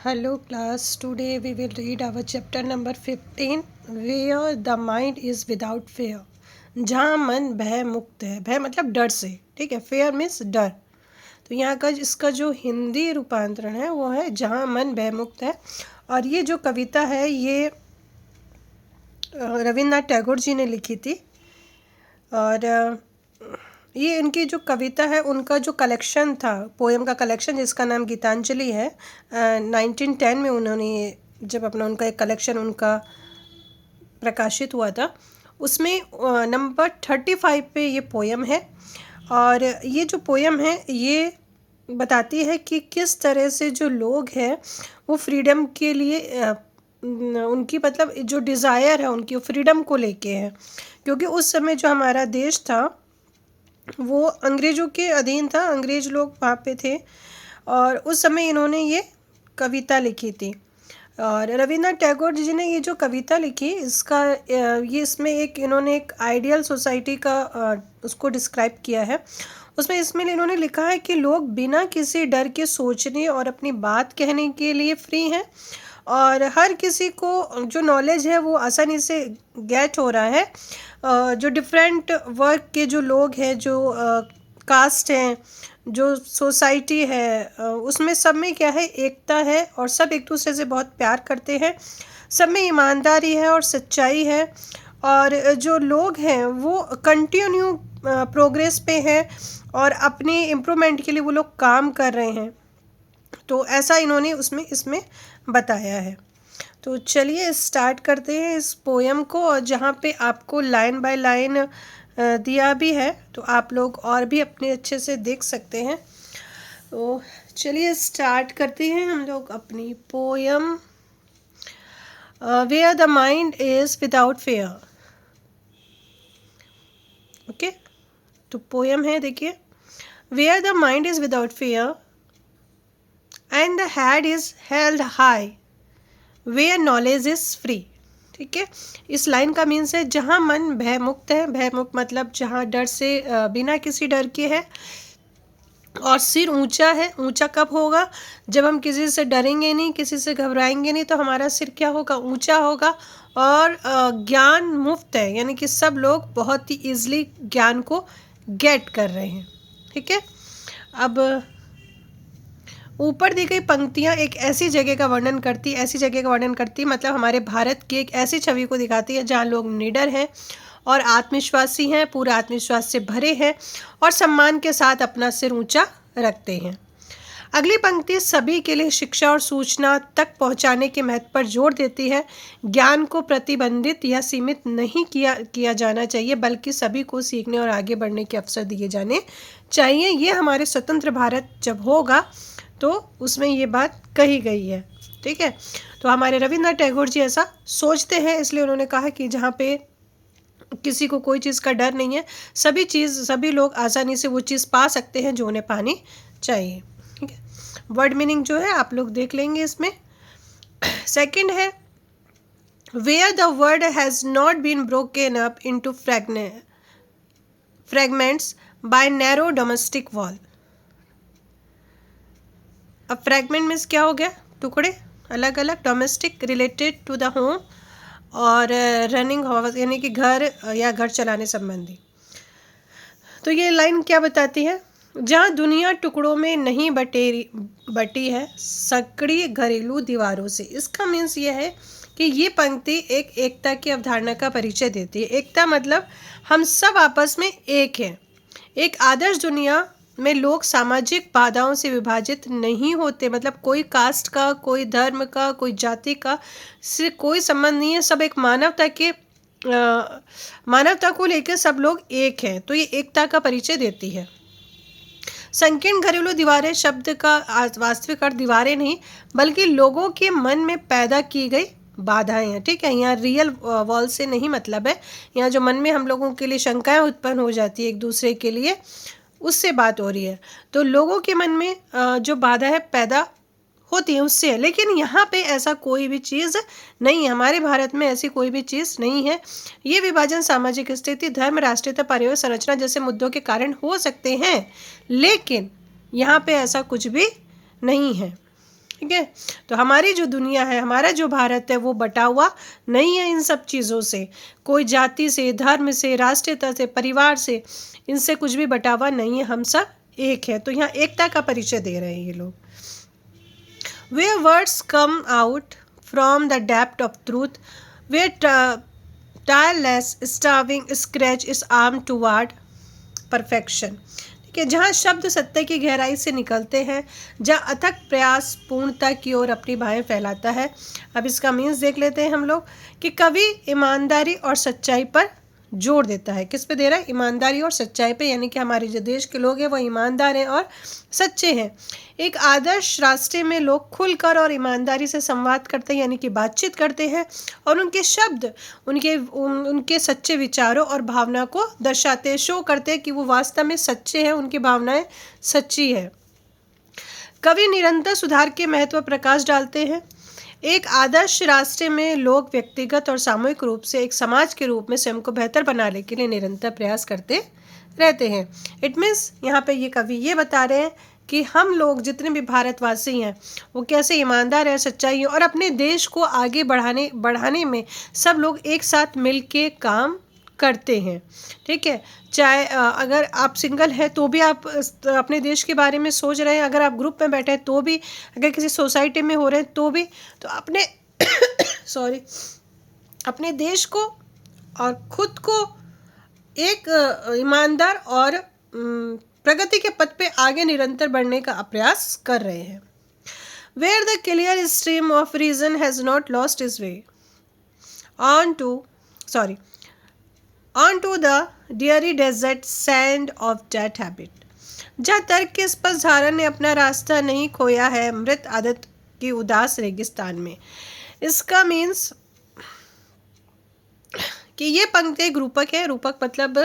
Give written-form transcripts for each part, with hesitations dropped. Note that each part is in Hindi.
Hello class, today we will read our chapter number 15 where the mind is without fear. जहाँ मन भय मुक्त है, भय मतलब डर से, ठीक है। फेयर मीन्स डर। तो यहाँ का इसका जो हिंदी रूपांतरण है वो है जहाँ मन भय मुक्त है। और ये जो कविता है ये रविन्द्रनाथ टैगोर जी ने लिखी थी। और ये इनकी जो कविता है उनका जो कलेक्शन था, पोएम का कलेक्शन जिसका नाम गीतांजलि है, 1910 में उन्होंने जब अपना उनका एक कलेक्शन उनका प्रकाशित हुआ था, उसमें नंबर 35 पे ये पोएम है। और ये जो पोएम है ये बताती है कि किस तरह से जो लोग हैं वो फ्रीडम के लिए उनकी मतलब जो डिज़ायर है उनकी फ्रीडम को लेके है, क्योंकि उस समय जो हमारा देश था वो अंग्रेज़ों के अधीन था, अंग्रेज़ लोग वहाँ पे थे। और उस समय इन्होंने ये कविता लिखी थी। और रविन्द्रनाथ टैगोर जी ने ये जो कविता लिखी इसका ये इसमें एक इन्होंने एक आइडियल सोसाइटी का उसको डिस्क्राइब किया है। उसमें इसमें इन्होंने लिखा है कि लोग बिना किसी डर के सोचने और अपनी बात कहने के लिए फ्री हैं, और हर किसी को जो नॉलेज है वो आसानी से गेट हो रहा है। जो डिफरेंट वर्क के जो लोग हैं, जो कास्ट हैं, जो सोसाइटी है, उसमें सब में क्या है, एकता है और सब एक दूसरे से बहुत प्यार करते हैं। सब में ईमानदारी है और सच्चाई है, और जो लोग हैं वो कंटिन्यू प्रोग्रेस पे हैं और अपनी इम्प्रूवमेंट के लिए वो लोग काम कर रहे हैं। तो ऐसा इन्होंने इसमें बताया है। तो चलिए स्टार्ट करते हैं इस पोएम को, और जहाँ पे आपको लाइन बाय लाइन दिया भी है तो आप लोग और भी अपने अच्छे से देख सकते हैं। तो चलिए स्टार्ट करते हैं हम लोग अपनी poem where the mind is without fear. Okay, तो पोएम है, देखिए। Where the mind is without fear and the head is held high where knowledge is free. ठीक है, इस लाइन का मीन्स है जहाँ मन भय मुक्त है, भय मुक्त मतलब जहाँ डर से बिना किसी डर के है, और सिर ऊंचा है। ऊंचा कब होगा, जब हम किसी से डरेंगे नहीं, किसी से घबराएंगे नहीं, तो हमारा सिर क्या होगा, ऊंचा होगा। और ज्ञान मुफ्त है, यानी कि सब लोग बहुत ही ईजिली ज्ञान को गेट कर रहे हैं। ठीक है, अब ऊपर दी गई पंक्तियाँ एक ऐसी जगह का वर्णन करती मतलब हमारे भारत की एक ऐसी छवि को दिखाती है जहाँ लोग निडर हैं और आत्मविश्वासी हैं, पूरे आत्मविश्वास से भरे हैं और सम्मान के साथ अपना सिर ऊंचा रखते हैं। अगली पंक्ति सभी के लिए शिक्षा और सूचना तक पहुंचाने के महत्व पर जोर देती है। ज्ञान को प्रतिबंधित या सीमित नहीं किया जाना चाहिए, बल्कि सभी को सीखने और आगे बढ़ने के अवसर दिए जाने चाहिए। ये हमारे स्वतंत्र भारत जब होगा तो उसमें ये बात कही गई है। ठीक है, तो हमारे रविन्द्रनाथ टैगोर जी ऐसा सोचते हैं, इसलिए उन्होंने कहा कि जहाँ पे किसी को कोई चीज़ का डर नहीं है, सभी लोग आसानी से वो चीज़ पा सकते हैं जो उन्हें पानी चाहिए। ठीक है, वर्ड मीनिंग जो है आप लोग देख लेंगे इसमें। सेकंड है where the world has not been broken up into fragments by narrow domestic wall. अब फ्रैगमेंट मीन्स क्या हो गया, टुकड़े अलग अलग, domestic related to the home, और रनिंग हाउस यानी कि घर या घर चलाने संबंधी। तो ये लाइन क्या बताती है, जहाँ दुनिया टुकड़ों में नहीं बटी है सकड़ी घरेलू दीवारों से। इसका मीन्स ये है कि ये पंक्ति एक एकता की अवधारणा का परिचय देती है। एकता मतलब हम सब आपस में एक हैं। एक आदर्श दुनिया में लोग सामाजिक बाधाओं से विभाजित नहीं होते, मतलब कोई कास्ट का, कोई धर्म का, कोई जाति का से कोई संबंध नहीं है। सब एक मानवता को लेकर सब लोग एक हैं। तो ये एकता का परिचय देती है। संकीर्ण घरेलू दीवारें शब्द का वास्तविक अर्थ दीवारें नहीं, बल्कि लोगों के मन में पैदा की गई बाधाएं हैं। ठीक है, यहाँ रियल वॉल से नहीं मतलब है, यहाँ जो मन में हम लोगों के लिए शंकाएं उत्पन्न हो जाती है एक दूसरे के लिए, उससे बात हो रही है। तो लोगों के मन में जो बाधा है पैदा होती है उससे है, लेकिन यहाँ पे ऐसा कोई भी चीज़ नहीं है। हमारे भारत में ऐसी कोई भी चीज़ नहीं है। ये विभाजन सामाजिक स्थिति, धर्म, राष्ट्रीयता, पारिवारिक संरचना जैसे मुद्दों के कारण हो सकते हैं, लेकिन यहाँ पे ऐसा कुछ भी नहीं है। ठीक है। तो हमारी जो दुनिया है, हमारा जो भारत है, वो बटा हुआ नहीं है इन सब चीज़ों से, कोई जाति से, धर्म से, राष्ट्रीयता से, परिवार से, इनसे कुछ भी बटा हुआ नहीं है, हम सब एक है। तो यहाँ एकता का परिचय दे रहे हैं ये लोग। Where words come out from the depth of truth, where tireless starving scratch is arm toward perfection। ठीक है, जहाँ शब्द सत्य की गहराई से निकलते हैं, जहाँ अथक प्रयास पूर्णता की ओर अपनी बाहें फैलाता है। अब इसका मीन्स देख लेते हैं हम लोग कि कवि ईमानदारी और सच्चाई पर जोर देता है। किस पे दे रहा है? ईमानदारी और सच्चाई पे, यानी कि हमारे जो देश के लोग हैं वो ईमानदार हैं और सच्चे हैं। एक आदर्श रास्ते में लोग खुलकर और ईमानदारी से संवाद करते हैं, यानी कि बातचीत करते हैं, और उनके शब्द उनके सच्चे विचारों और भावना को दर्शाते हैं, शो करते हैं कि वो वास्तव में सच्चे हैं, उनकी भावनाएं सच्ची है। कवि निरंतर सुधार के महत्व पर प्रकाश डालते हैं। एक आदर्श रास्ते में लोग व्यक्तिगत और सामूहिक रूप से एक समाज के रूप में स्वयं को बेहतर बनाने के लिए निरंतर प्रयास करते रहते हैं। इट मीन्स यहाँ पे ये कवि ये बता रहे हैं कि हम लोग जितने भी भारतवासी हैं वो कैसे ईमानदार है, सच्चाई है, और अपने देश को आगे बढ़ाने में सब लोग एक साथ मिल के काम करते हैं। ठीक है, चाहे अगर आप सिंगल हैं तो भी आप अपने देश के बारे में सोच रहे हैं, अगर आप ग्रुप में बैठे हैं तो भी, अगर किसी सोसाइटी में हो रहे हैं तो भी, तो अपने अपने देश को और खुद को एक ईमानदार और प्रगति के पथ पे आगे निरंतर बढ़ने का प्रयास कर रहे हैं। Where the clear stream of reason has not lost its way onto the dreary desert sand of that habit, जहाँ तर्क के स्पष्ट धारा ने अपना रास्ता नहीं खोया है मृत आदत की उदास रेगिस्तान में। इसका मीन्स कि ये पंक्ति एक रूपक है। रूपक मतलब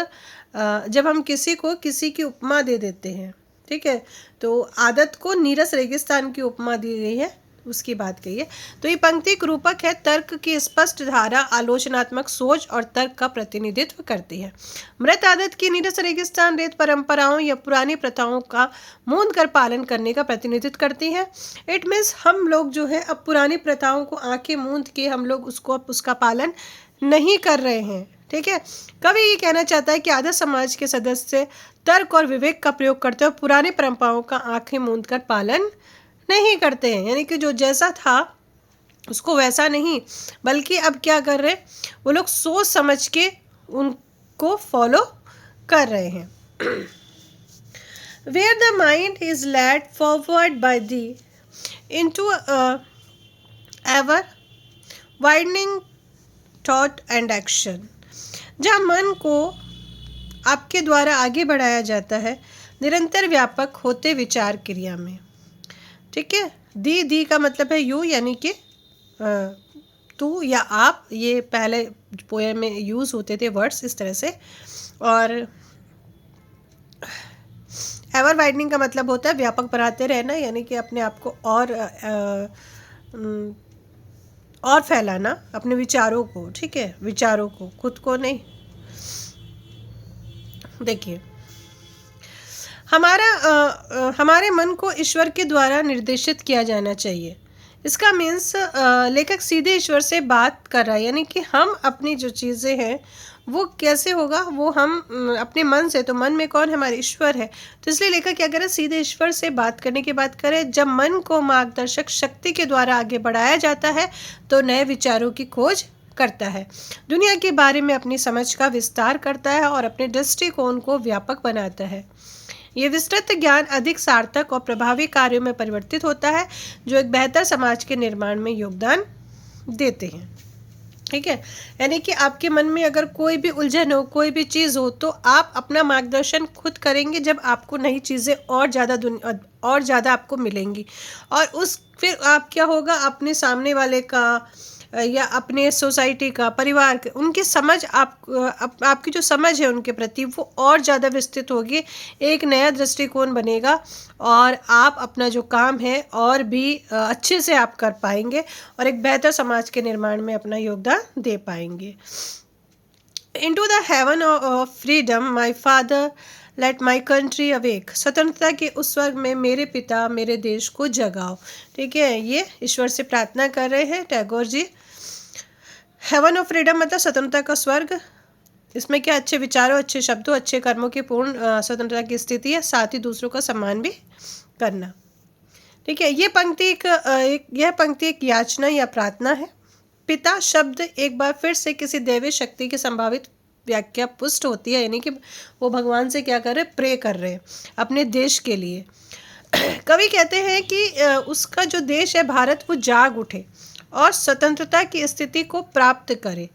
जब हम किसी की उपमा दे देते हैं, ठीक है, तो आदत को नीरस रेगिस्तान की उपमा दी गई है, उसकी बात कही है। तो ये पंक्ति एक रूपक है, तर्क की स्पष्ट धारा आलोचनात्मक सोच और तर्क का प्रतिनिधित्व करती है। मृत आदत की नीरस रेगिस्तान रेत परंपराओं या पुरानी प्रथाओं का मूंद कर पालन करने का प्रतिनिधित्व करती है। इट मीन्स हम लोग जो है अब पुरानी प्रथाओं को आंखें मूंद के हम लोग उसका पालन नहीं कर रहे हैं। ठीक है, कवि ये कहना चाहता है कि आदर्श समाज के सदस्य तर्क और विवेक का प्रयोग करते हुए पुरानी परंपराओं का आंखें मूंद कर पालन नहीं करते हैं, यानी कि जो जैसा था उसको वैसा नहीं, बल्कि अब क्या कर रहे हैं, वो लोग सोच समझ के उनको फॉलो कर रहे हैं। Where the mind is led forward by thee into ever widening thought and action, जहाँ मन को आपके द्वारा आगे बढ़ाया जाता है निरंतर व्यापक होते विचार क्रिया में। ठीक है, दी का मतलब है यू, यानी कि तू या आप, ये पहले पोएम में यूज़ होते थे वर्ड्स इस तरह से। और एवर वाइडनिंग का मतलब होता है व्यापक बढ़ाते रहना, यानी कि अपने आप को और फैलाना, अपने विचारों को। ठीक है, विचारों को, खुद को नहीं। देखिए, हमारे मन को ईश्वर के द्वारा निर्देशित किया जाना चाहिए। इसका मीन्स लेखक सीधे ईश्वर से बात कर रहा है, यानी कि हम अपनी जो चीज़ें हैं वो कैसे होगा, वो हम अपने मन से, तो मन में कौन है, हमारे ईश्वर है। तो इसलिए लेखक क्या करे, सीधे ईश्वर से बात करने की बात करें। जब मन को मार्गदर्शक शक्ति के द्वारा आगे बढ़ाया जाता है तो नए विचारों की खोज करता है, दुनिया के बारे में अपनी समझ का विस्तार करता है और अपने दृष्टिकोण को व्यापक बनाता है। ये विस्तृत ज्ञान अधिक सार्थक और प्रभावी कार्यों में परिवर्तित होता है जो एक बेहतर समाज के निर्माण में योगदान देते हैं। ठीक है, यानी कि आपके मन में अगर कोई भी उलझन हो, कोई भी चीज़ हो, तो आप अपना मार्गदर्शन खुद करेंगे जब आपको नई चीज़ें और ज़्यादा आपको मिलेंगी। और फिर आप क्या होगा, अपने सामने वाले का या अपने सोसाइटी का, परिवार के, उनकी समझ आपकी जो समझ है उनके प्रति वो और ज़्यादा विस्तृत होगी, एक नया दृष्टिकोण बनेगा और आप अपना जो काम है और भी अच्छे से आप कर पाएंगे और एक बेहतर समाज के निर्माण में अपना योगदान दे पाएंगे। Into the heaven of freedom my father let my country awake, स्वतंत्रता के उस स्वर्ग में मेरे पिता मेरे देश को जगाओ। ठीक है, ये ईश्वर से प्रार्थना कर रहे हैं Tagore ji. Haven of freedom मतलब स्वतंत्रता का स्वर्ग। इसमें क्या, अच्छे विचारों, अच्छे शब्दों, अच्छे कर्मों की पूर्ण स्वतंत्रता की स्थिति है, साथ ही दूसरों का सम्मान भी करना। ठीक है, ये पंक्ति एक याचना या प्रार्थना है। पिता शब्द एक बार फिर से किसी दैवीय शक्ति की संभावित व्याख्या पुष्ट होती है, यानी कि वो भगवान से क्या कर रहे, प्रे कर रहे हैं अपने देश के लिए। कवि कहते हैं कि उसका जो देश है भारत, वो जाग उठे और स्वतंत्रता की स्थिति को प्राप्त करे,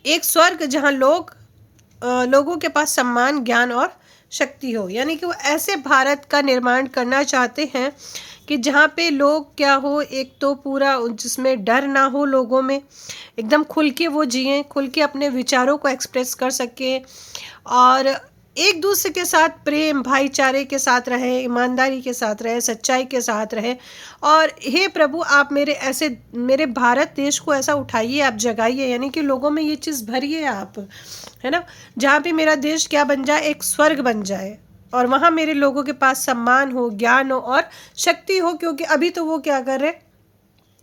एक स्वर्ग जहाँ लोगों के पास सम्मान, ज्ञान और शक्ति हो। यानी कि वो ऐसे भारत का निर्माण करना चाहते हैं कि जहाँ पे लोग क्या हो, एक तो पूरा जिसमें डर ना हो लोगों में, एकदम खुल के वो जिएं, खुल के अपने विचारों को एक्सप्रेस कर सकें और एक दूसरे के साथ प्रेम भाईचारे के साथ रहे, ईमानदारी के साथ रहे, सच्चाई के साथ रहे। और हे प्रभु, आप मेरे भारत देश को ऐसा उठाइए, आप जगाइए, यानी कि लोगों में ये चीज़ भरिए आप, है ना, जहाँ पे मेरा देश क्या बन जाए, एक स्वर्ग बन जाए और वहाँ मेरे लोगों के पास सम्मान हो, ज्ञान हो और शक्ति हो। क्योंकि अभी तो वो क्या कर रहे,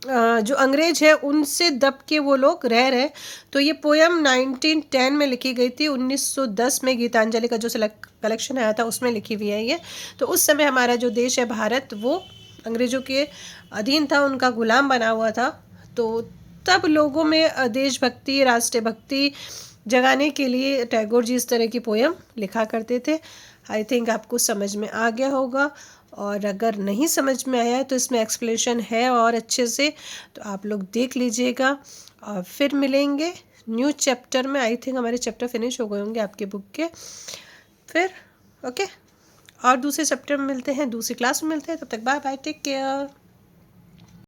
जो अंग्रेज है उनसे दब के वो लोग रह रहे। तो ये पोयम 1910 में लिखी गई थी, 1910 में गीतांजलि का जो कलेक्शन आया था उसमें लिखी हुई है ये। तो उस समय हमारा जो देश है भारत, वो अंग्रेजों के अधीन था, उनका गुलाम बना हुआ था। तो तब लोगों में देशभक्ति, राष्ट्र भक्ति जगाने के लिए टैगोर जी इस तरह की पोयम लिखा करते थे। आई थिंक आपको समझ में आ गया होगा, और अगर नहीं समझ में आया है तो इसमें एक्सप्लेनेशन है और अच्छे से, तो आप लोग देख लीजिएगा। और फिर मिलेंगे न्यू चैप्टर में। आई थिंक हमारे चैप्टर फिनिश हो गए होंगे आपके बुक के। फिर ओके, और दूसरे चैप्टर में मिलते हैं, दूसरी क्लास में मिलते हैं। तब तक बाय बाय, टेक केयर।